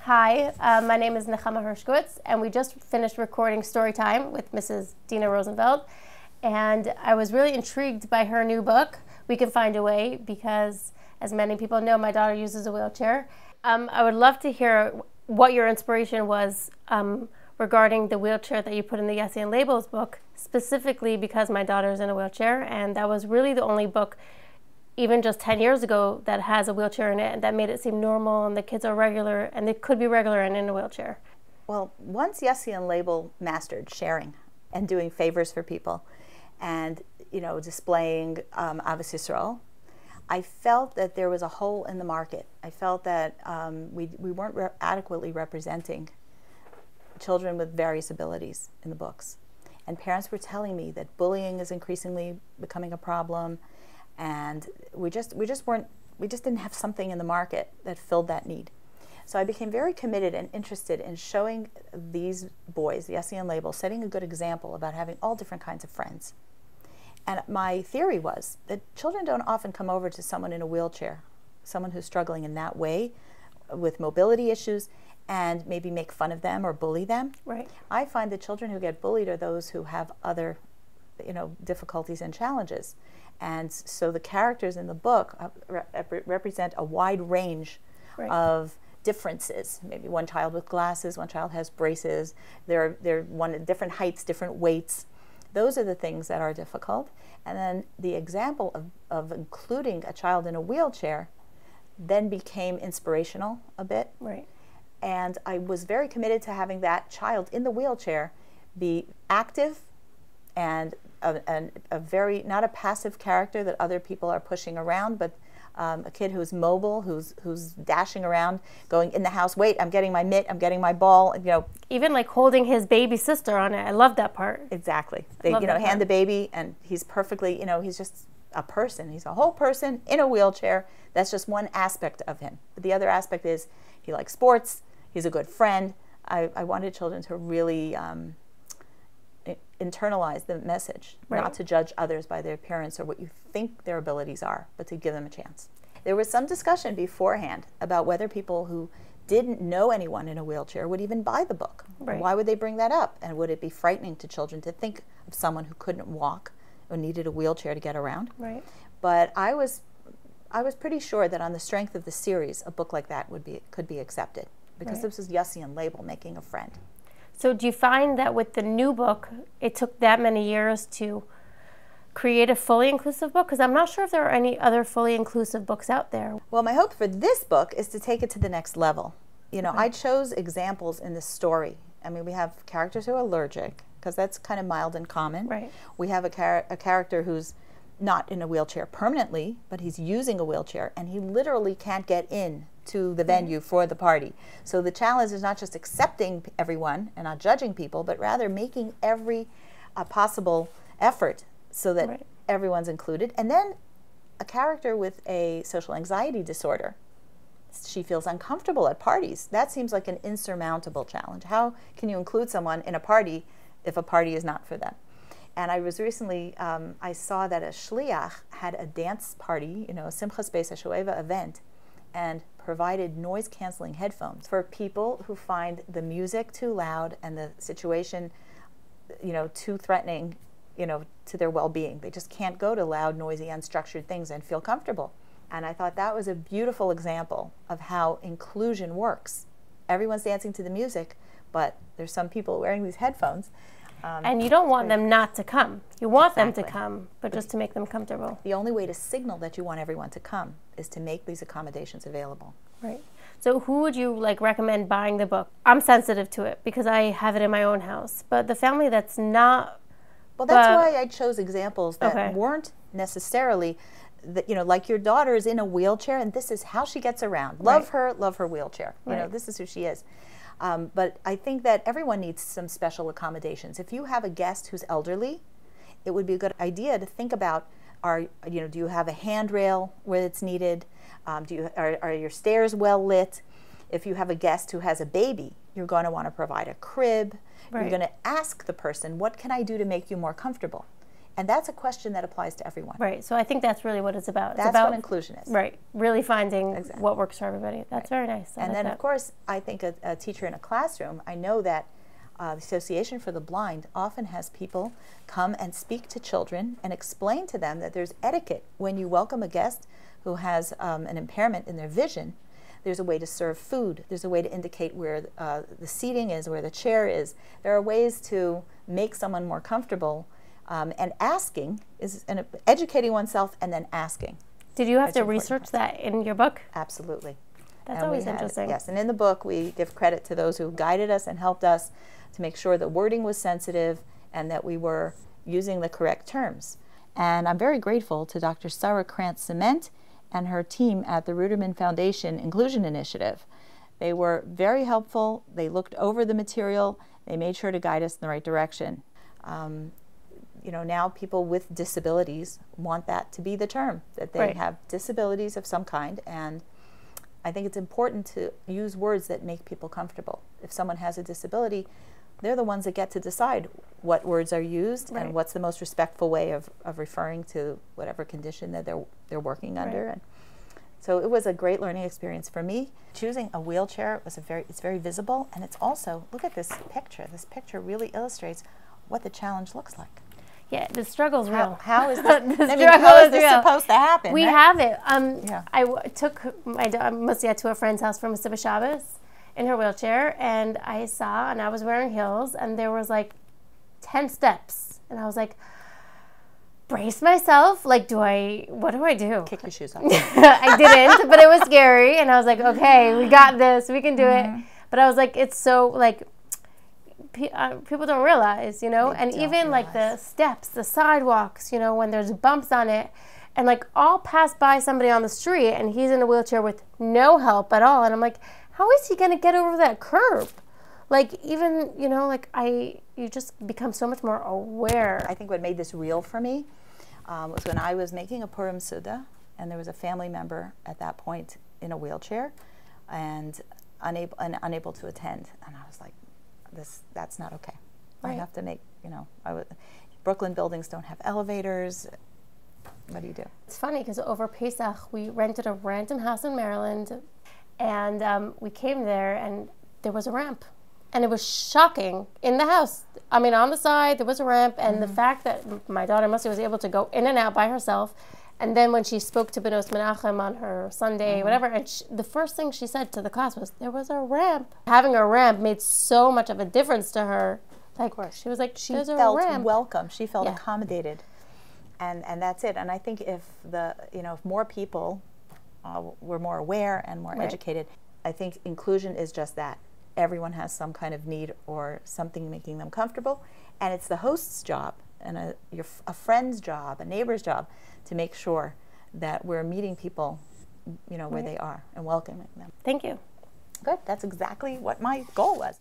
Hi, my name is Nechama Hershkowitz, and we just finished recording Storytime with Mrs. Dina Rosenfeld, and I was really intrigued by her new book, We Can Find a Way, because, as many people know, my daughter uses a wheelchair. I would love to hear what your inspiration was regarding the wheelchair that you put in the Yessie and Labels book, specifically because my daughter's in a wheelchair, and that was really the only book even just 10 years ago that has a wheelchair in it, and that made it seem normal, and the kids are regular, and they could be regular and in a wheelchair. Well, once Yessie and Label mastered sharing and doing favors for people and, displaying Avos Yisrael, I felt that there was a hole in the market. I felt that we weren't adequately representing children with various abilities in the books. And parents were telling me that bullying is increasingly becoming a problem, and we just didn't have something in the market that filled that need. So I became very committed and interested in showing these boys, the Yessie and Label, setting a good example about having all different kinds of friends. And my theory was that children don't often come over to someone in a wheelchair, someone who's struggling in that way with mobility issues, and maybe make fun of them or bully them. Right. I find the children who get bullied are those who have other difficulties and challenges. And so the characters in the book represent a wide range of differences. Maybe one child with glasses, one child has braces, they're different heights, different weights. Those are the things that are difficult. And then the example of including a child in a wheelchair then became inspirational a bit. Right. And I was very committed to having that child in the wheelchair be active and a very, not a passive character that other people are pushing around, but a kid who's mobile, who's dashing around, going in the house, wait, I'm getting my mitt, I'm getting my ball, Even like holding his baby sister on it. I love that part. Exactly. They, hand the baby, and he's perfectly, he's just a person. He's a whole person in a wheelchair. That's just one aspect of him. But the other aspect is he likes sports, he's a good friend. I wanted children to really internalize the message, not to judge others by their appearance or what you think their abilities are, but to give them a chance. There was some discussion beforehand about whether people who didn't know anyone in a wheelchair would even buy the book. Right. Why would they bring that up? And would it be frightening to children to think of someone who couldn't walk or needed a wheelchair to get around? Right. But I was pretty sure that on the strength of the series, a book like that could be accepted, because this was Yessie and Label making a friend. So do you find that with the new book, it took that many years to create a fully inclusive book? Because I'm not sure if there are any other fully inclusive books out there. Well, my hope for this book is to take it to the next level. I chose examples in this story. I mean, we have characters who are allergic, because that's kind of mild and common. Right. We have a character who's not in a wheelchair permanently, but he's using a wheelchair, and he literally can't get in to the venue for the party. So the challenge is not just accepting everyone and not judging people, but rather making every possible effort so that everyone's included. And then a character with a social anxiety disorder. She feels uncomfortable at parties. That seems like an insurmountable challenge. How can you include someone in a party if a party is not for them? And I was recently, I saw that a shliach had a dance party, a Simchas Beis HaShoeva event, and provided noise-canceling headphones for people who find the music too loud and the situation, too threatening, to their well-being. They just can't go to loud, noisy, unstructured things and feel comfortable. And I thought that was a beautiful example of how inclusion works. Everyone's dancing to the music, but there's some people wearing these headphones. And you don't want them not to come. You want them to come, but just to make them comfortable. The only way to signal that you want everyone to come is to make these accommodations available. Right. So who would you recommend buying the book? I'm sensitive to it because I have it in my own house. But the family that's not... Well, that's why I chose examples that weren't necessarily, like your daughter is in a wheelchair and this is how she gets around. Love her wheelchair. This is who she is. But I think that everyone needs some special accommodations. If you have a guest who's elderly, it would be a good idea to think about, do you have a handrail where it's needed? Are your stairs well lit? If you have a guest who has a baby, you're going to want to provide a crib. You're going to ask the person, what can I do to make you more comfortable? And that's a question that applies to everyone. Right. So I think that's really what it's about. That's about what inclusion is. Right. Really finding what works for everybody. That's very nice. And then, of course, I think a teacher in a classroom, I know that the Association for the Blind often has people come and speak to children and explain to them that there's etiquette when you welcome a guest who has an impairment in their vision. There's a way to serve food. There's a way to indicate where the seating is, where the chair is. There are ways to make someone more comfortable. And asking is educating oneself and then asking. Did you have to research that in your book? Absolutely. That's always interesting. Yes, and in the book we give credit to those who guided us and helped us to make sure the wording was sensitive and that we were using the correct terms. And I'm very grateful to Dr. Sarah Krantz-Cement and her team at the Ruderman Foundation Inclusion Initiative. They were very helpful. They looked over the material. They made sure to guide us in the right direction. You know, now people with disabilities want that to be the term, that they have disabilities of some kind, and I think it's important to use words that make people comfortable. If someone has a disability, they're the ones that get to decide what words are used and what's the most respectful way of referring to whatever condition that they're working under. And so it was a great learning experience for me. Choosing a wheelchair was it's very visible, and it's also, look at this picture. This picture really illustrates what the challenge looks like. Yeah, the struggle's real. How is this, how is this supposed to happen? We have it. I took my daughter, Musia, to a friend's house for Mr. Shabbos in her wheelchair, and I was wearing heels, and there was like 10 steps. And I was like, brace myself. Like, what do I do? Kick your shoes off. I didn't, but it was scary. And I was like, okay, we got this. We can do it. But I was like, it's so, like, people don't realize, you know, and even like the steps, the sidewalks, you know, when there's bumps on it, and like I'll pass by somebody on the street and he's in a wheelchair with no help at all, and I'm like, how is he going to get over that curb? Like, even, you know, like you just become so much more aware. I think what made this real for me was when I was making a Purim Suda, and there was a family member at that point in a wheelchair and unable to attend, and I was like, that's not okay. I have to make, you know, Brooklyn buildings don't have elevators. What do you do? It's funny because over Pesach we rented a random house in Maryland, and we came there and there was a ramp, and it was shocking in the house. I mean, on the side there was a ramp, and the fact that my daughter Musi was able to go in and out by herself. And then when she spoke to Benos Menachem on her Sunday, whatever, and the first thing she said to the class was, there was a ramp. Having a ramp made so much of a difference to her. Like, she was like, there's a ramp. She felt welcome. She felt accommodated. And that's it. And I think if if more people were more aware and more educated, I think inclusion is just that. Everyone has some kind of need or something making them comfortable. And it's the host's job and a friend's job, a neighbor's job, to make sure that we're meeting people, you know, where they are and welcoming them. Thank you. Good. That's exactly what my goal was.